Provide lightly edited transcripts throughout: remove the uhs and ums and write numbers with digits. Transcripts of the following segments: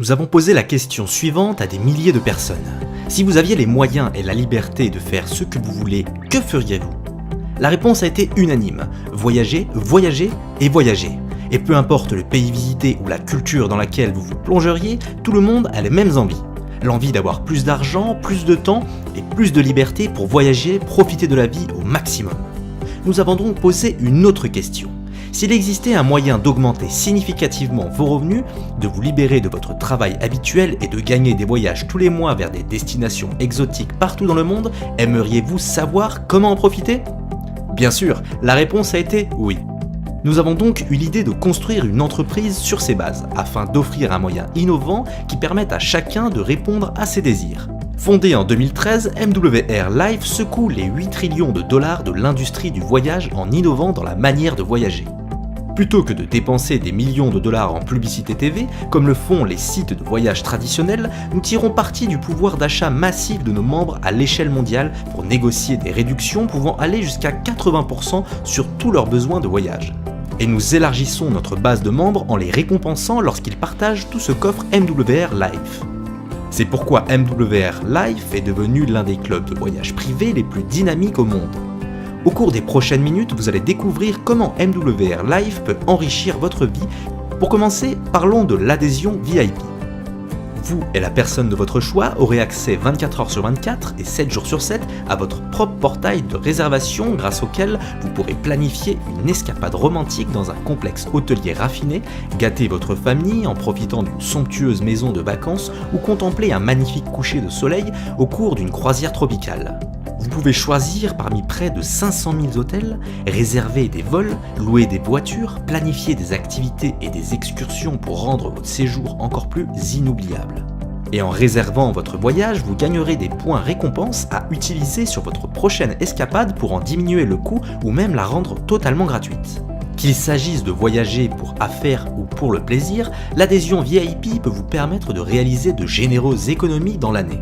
Nous avons posé la question suivante à des milliers de personnes. Si vous aviez les moyens et la liberté de faire ce que vous voulez, que feriez-vous ? La réponse a été unanime. Voyager, voyager et voyager. Et peu importe le pays visité ou la culture dans laquelle vous vous plongeriez, tout le monde a les mêmes envies. L'envie d'avoir plus d'argent, plus de temps et plus de liberté pour voyager, profiter de la vie au maximum. Nous avons donc posé une autre question. S'il existait un moyen d'augmenter significativement vos revenus, de vous libérer de votre travail habituel et de gagner des voyages tous les mois vers des destinations exotiques partout dans le monde, aimeriez-vous savoir comment en profiter ? Bien sûr, la réponse a été oui. Nous avons donc eu l'idée de construire une entreprise sur ces bases, afin d'offrir un moyen innovant qui permette à chacun de répondre à ses désirs. Fondée en 2013, MWR Life secoue les 8 trillions de dollars de l'industrie du voyage en innovant dans la manière de voyager. Plutôt que de dépenser des millions de dollars en publicité TV, comme le font les sites de voyage traditionnels, nous tirons parti du pouvoir d'achat massif de nos membres à l'échelle mondiale pour négocier des réductions pouvant aller jusqu'à 80% sur tous leurs besoins de voyage. Et nous élargissons notre base de membres en les récompensant lorsqu'ils partagent tout ce qu'offre MWR Life. C'est pourquoi MWR Life est devenu l'un des clubs de voyage privés les plus dynamiques au monde. Au cours des prochaines minutes, vous allez découvrir comment MWR Life peut enrichir votre vie. Pour commencer, parlons de l'adhésion VIP. Vous et la personne de votre choix aurez accès 24 heures sur 24 et 7 jours sur 7 à votre propre portail de réservation grâce auquel vous pourrez planifier une escapade romantique dans un complexe hôtelier raffiné, gâter votre famille en profitant d'une somptueuse maison de vacances ou contempler un magnifique coucher de soleil au cours d'une croisière tropicale. Vous pouvez choisir parmi près de 500 000 hôtels, réserver des vols, louer des voitures, planifier des activités et des excursions pour rendre votre séjour encore plus inoubliable. Et en réservant votre voyage, vous gagnerez des points récompenses à utiliser sur votre prochaine escapade pour en diminuer le coût ou même la rendre totalement gratuite. Qu'il s'agisse de voyager pour affaires ou pour le plaisir, l'adhésion VIP peut vous permettre de réaliser de généreuses économies dans l'année.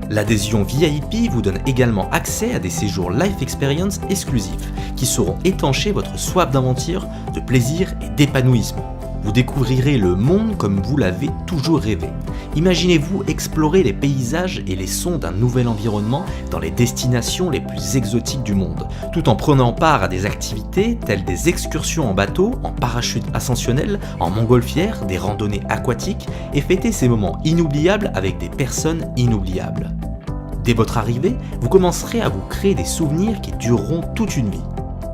L'adhésion VIP vous donne également accès à des séjours Life Experience exclusifs qui sauront étancher votre soif d'aventure, de plaisir et d'épanouissement. Vous découvrirez le monde comme vous l'avez toujours rêvé. Imaginez-vous explorer les paysages et les sons d'un nouvel environnement dans les destinations les plus exotiques du monde, tout en prenant part à des activités telles des excursions en bateau, en parachute ascensionnel, en montgolfière, des randonnées aquatiques et fêter ces moments inoubliables avec des personnes inoubliables. Dès votre arrivée, vous commencerez à vous créer des souvenirs qui dureront toute une vie.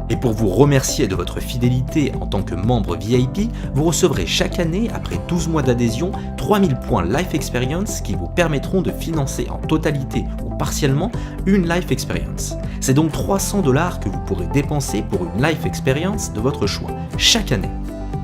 Et pour vous remercier de votre fidélité en tant que membre VIP, vous recevrez chaque année, après 12 mois d'adhésion, 3000 points Life Experience qui vous permettront de financer en totalité ou partiellement une Life Experience. C'est donc 300 $ que vous pourrez dépenser pour une Life Experience de votre choix, chaque année.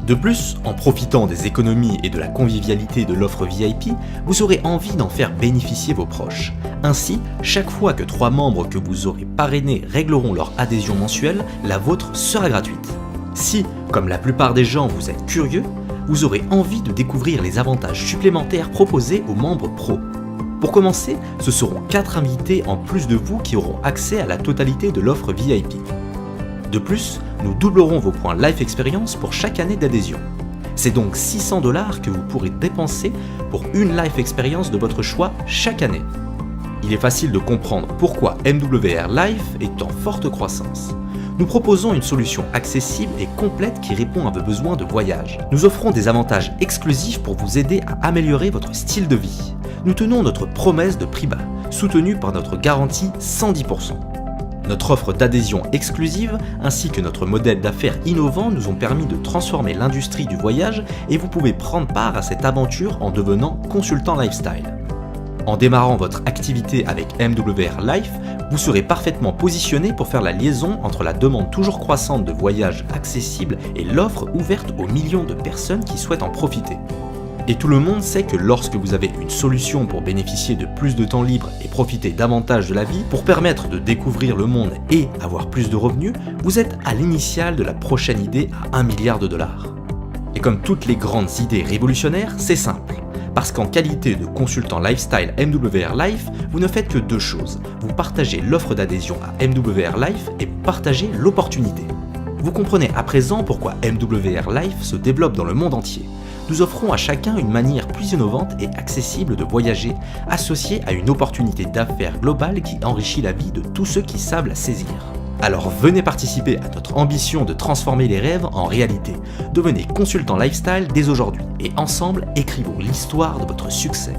De plus, en profitant des économies et de la convivialité de l'offre VIP, vous aurez envie d'en faire bénéficier vos proches. Ainsi, chaque fois que 3 membres que vous aurez parrainés régleront leur adhésion mensuelle, la vôtre sera gratuite. Si, comme la plupart des gens, vous êtes curieux, vous aurez envie de découvrir les avantages supplémentaires proposés aux membres pro. Pour commencer, ce seront 4 invités en plus de vous qui auront accès à la totalité de l'offre VIP. De plus, nous doublerons vos points Life Experience pour chaque année d'adhésion. C'est donc 600 $ que vous pourrez dépenser pour une Life Experience de votre choix chaque année. Il est facile de comprendre pourquoi MWR Life est en forte croissance. Nous proposons une solution accessible et complète qui répond à vos besoins de voyage. Nous offrons des avantages exclusifs pour vous aider à améliorer votre style de vie. Nous tenons notre promesse de prix bas, soutenue par notre garantie 110%. Notre offre d'adhésion exclusive ainsi que notre modèle d'affaires innovant nous ont permis de transformer l'industrie du voyage et vous pouvez prendre part à cette aventure en devenant consultant lifestyle. En démarrant votre activité avec MWR Life, vous serez parfaitement positionné pour faire la liaison entre la demande toujours croissante de voyages accessibles et l'offre ouverte aux millions de personnes qui souhaitent en profiter. Et tout le monde sait que lorsque vous avez une solution pour bénéficier de plus de temps libre et profiter davantage de la vie, pour permettre de découvrir le monde et avoir plus de revenus, vous êtes à l'initiale de la prochaine idée à 1 milliard $. Et comme toutes les grandes idées révolutionnaires, c'est simple. Parce qu'en qualité de consultant lifestyle MWR Life, vous ne faites que 2 choses. Vous partagez l'offre d'adhésion à MWR Life et partagez l'opportunité. Vous comprenez à présent pourquoi MWR Life se développe dans le monde entier. Nous offrons à chacun une manière plus innovante et accessible de voyager, associée à une opportunité d'affaires globale qui enrichit la vie de tous ceux qui savent la saisir. Alors venez participer à notre ambition de transformer les rêves en réalité. Devenez consultant lifestyle dès aujourd'hui et ensemble écrivons l'histoire de votre succès.